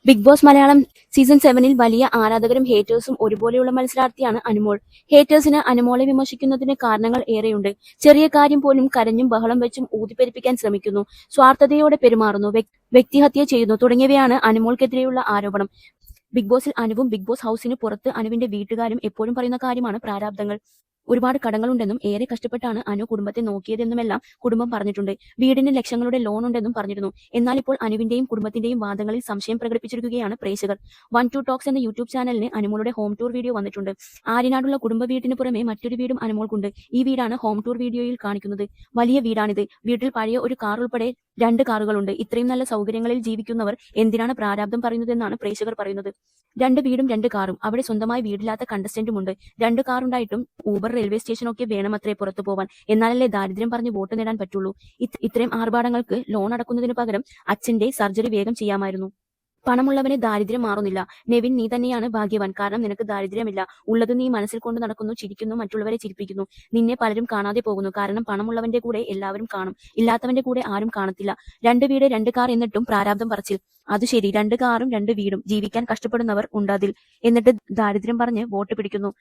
Big boss Malayalam season 7-ൽ വലിയ ആരാധകരും ഹേറ്റേഴ്സും ഒരുപോലെയുള്ള മത്സരാർത്ഥിയാണ് അനുമോൾ. ഹേറ്റേഴ്സിന് അനുമോളെ വിമർശിക്കുന്നതിന് കാരണങ്ങൾ ഏറെയുണ്ട്. ചെറിയ കാര്യം പോലും കരഞ്ഞും ബഹളം വെച്ചും ഊതിപ്പെരുപ്പിക്കാൻ ശ്രമിക്കുന്നു, സ്വാർത്ഥതയോടെ പെരുമാറുന്നു, വ്യക്തിഹത്യ ചെയ്യുന്നു തുടങ്ങിയവയാണ് അനുമോൾക്കെതിരെയുള്ള ആരോപണം. ബിഗ് ബോസിൽ അനുവും ബിഗ് ബോസ് ഹൌസിന് പുറത്ത് അനുവിന്റെ വീട്ടുകാരും എപ്പോഴും പറയുന്ന കാര്യമാണ് പ്രാരാബ്ദങ്ങൾ. ഒരുപാട് കടങ്ങളുണ്ടെന്നും ഏറെ കഷ്ടപ്പെട്ടാണ് അനു കുടുംബത്തെ നോക്കിയതെന്നുമെല്ലാം കുടുംബം പറഞ്ഞിട്ടുണ്ട്. വീടിന് ലക്ഷങ്ങളുടെ ലോൺ ഉണ്ടെന്നും പറഞ്ഞിരുന്നു. എന്നാൽ ഇപ്പോൾ അനുവിന്റെയും കുടുംബത്തിന്റെയും വാദങ്ങളിൽ സംശയം പ്രകടിപ്പിച്ചിരിക്കുകയാണ് പ്രേക്ഷകർ. 1-2 ടോക്സ് എന്ന യൂട്യൂബ് ചാനലിന് അനുമോളുടെ ഹോം ടൂർ വീഡിയോ വന്നിട്ടുണ്ട്. ആര്യനാടുള്ള കുടുംബ വീട്ടിന് പുറമെ മറ്റൊരു വീടും അനുമോൾക്കുണ്ട്. ഈ വീടാണ് ഹോം ടൂർ വീഡിയോയിൽ കാണിക്കുന്നത്. വലിയ വീടാണിത്. വീട്ടിൽ പഴയ ഒരു കാർ ഉൾപ്പെടെ 2 കാറുകളുണ്ട്. ഇത്രയും നല്ല സൗകര്യങ്ങളിൽ ജീവിക്കുന്നവർ എന്തിനാണ് പ്രാരാബ്ദം പറയുന്നതെന്നാണ് പ്രേക്ഷകർ പറയുന്നത്. 2 വീടും 2 കാറും. അവിടെ സ്വന്തമായി വീടില്ലാത്ത കണ്ടസ്റ്റന്റുമുണ്ട്. 2 കാറുണ്ടായിട്ടും ഊബർ, റെയിൽവേ സ്റ്റേഷനൊക്കെ വേണമത്രേ പുറത്തു പോവാൻ. എന്നാലല്ലേ ദാരിദ്ര്യം പറഞ്ഞ് വോട്ട് നേടാൻ പറ്റുള്ളൂ. ഇത്രയും ആർഭാടങ്ങൾക്ക് ലോൺ അടക്കുന്നതിന് പകരം അച്ഛന്റെ സർജറി വേഗം ചെയ്യാമായിരുന്നു. പണമുള്ളവന് ദാരിദ്ര്യം മാറുന്നില്ല. നെവിൻ, നീ തന്നെയാണ് ഭാഗ്യവാൻ. കാരണം നിനക്ക് ദാരിദ്ര്യമില്ല. ഉള്ളത് നീ മനസ്സിൽ കൊണ്ട് നടക്കുന്നു, ചിരിക്കുന്നു, മറ്റുള്ളവരെ ചിരിപ്പിക്കുന്നു. നിന്നെ പലരും കാണാതെ പോകുന്നു. കാരണം പണമുള്ളവന്റെ കൂടെ എല്ലാവരും കാണും, ഇല്ലാത്തവന്റെ കൂടെ ആരും കാണത്തില്ല. 2 വീട് 2 കാർ എന്നിട്ടും പ്രാരാബ്ദം പറച്ചിൽ. അത് ശരി, 2 കാറും 2 വീടും. ജീവിക്കാൻ കഷ്ടപ്പെടുന്നവർ ഉണ്ടതിൽ. എന്നിട്ട് ദാരിദ്ര്യം പറഞ്ഞ് വോട്ട് പിടിക്കുന്നു.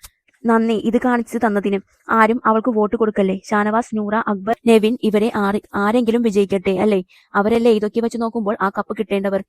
നന്ദി ഇത് കാണിച്ചു തന്നതിന്. ആരും അവൾക്ക് വോട്ട് കൊടുക്കല്ലേ. ഷാനവാസ്, നൂറ, അക്ബർ, നെവിൻ ഇവരെ ആരെങ്കിലും വിജയിക്കട്ടെ അല്ലേ. അവരല്ലേ ഇതൊക്കെ വെച്ച് നോക്കുമ്പോൾ ആ കപ്പ് കിട്ടേണ്ടവർ.